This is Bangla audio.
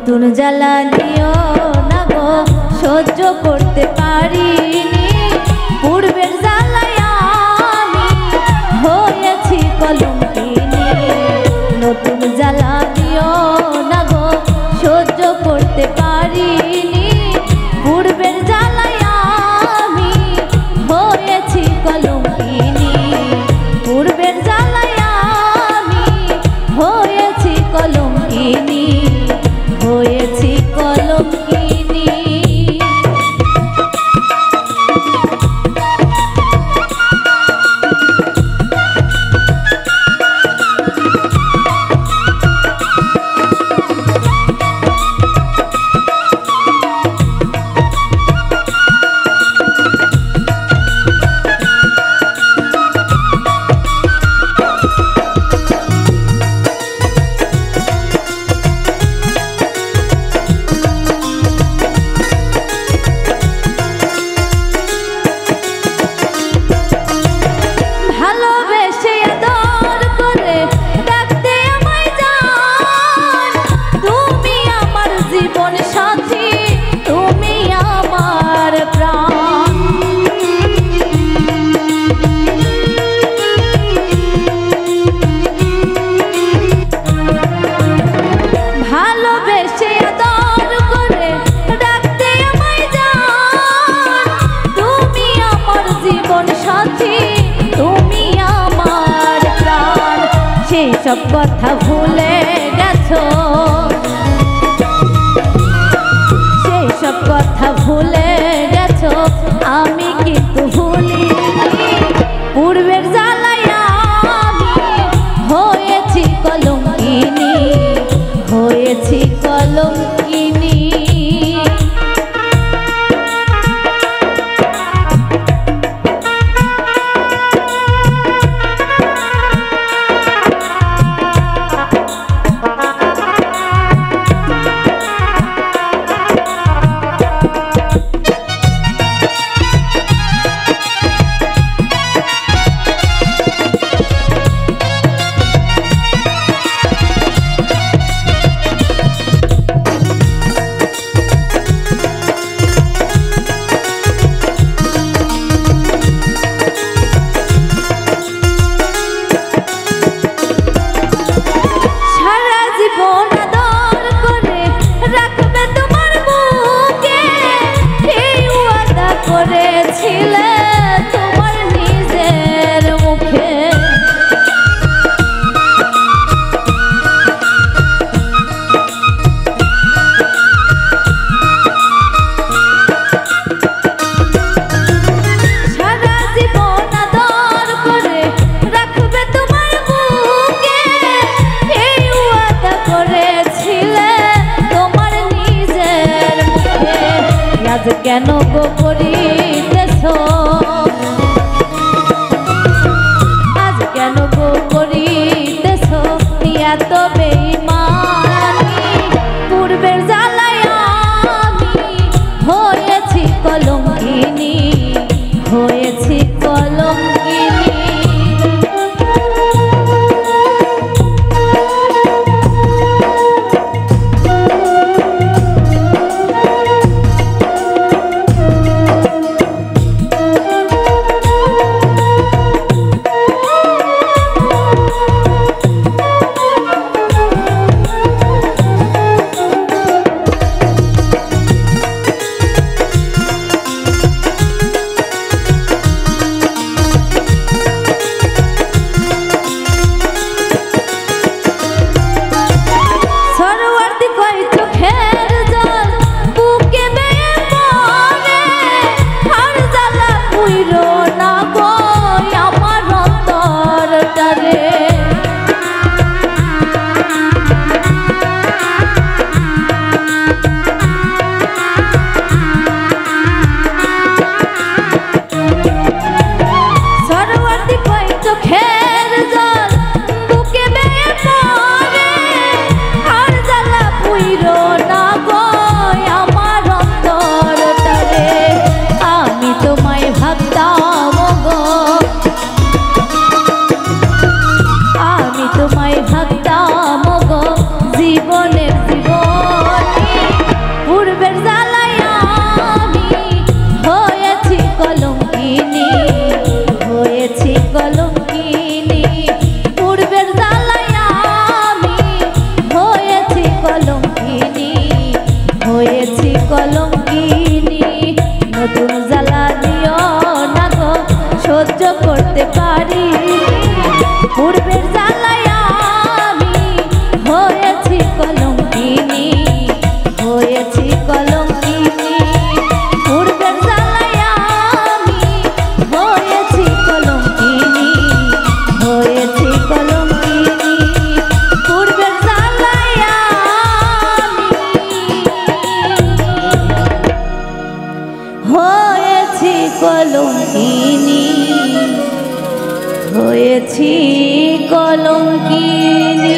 নতুন জ্বালা দিও না গো সহ্য করতে পারিনি পূর্বের জ্বালায় আমি হয়েছি কলঙ্কিনী নতুন জ্বালা দিও না গো সহ্য করতে পারিনি পূর্বের জ্বালায় আমি হয়েছি কলঙ্কিনী পূর্বের জ্বালায় আমি হয়েছি কলঙ্কিনী হয়েছি কলঙ্কিনী। সব কথা ভুলে গেছো সেই সব কথা ভুলে গেছো আমি কিন্তু ভুলিনি পূর্বের জ্বালায় আমি হয়েছি কলঙ্কিনী হয়েছি কলঙ্কিনী। সহ্য করতে পারি। পূর্বের জ্বালায় আমি হয়েছি কলঙ্কিনী, হয়েছি কলঙ্কিনী। পূর্বের জ্বালায় আমি হয়েছি কলঙ্কিনী, হয়েছি কলঙ্কিনী। পূর্বের জ্বালায় হয়েছি কলঙ্কিনী, হয়েছি কলঙ্কিনী।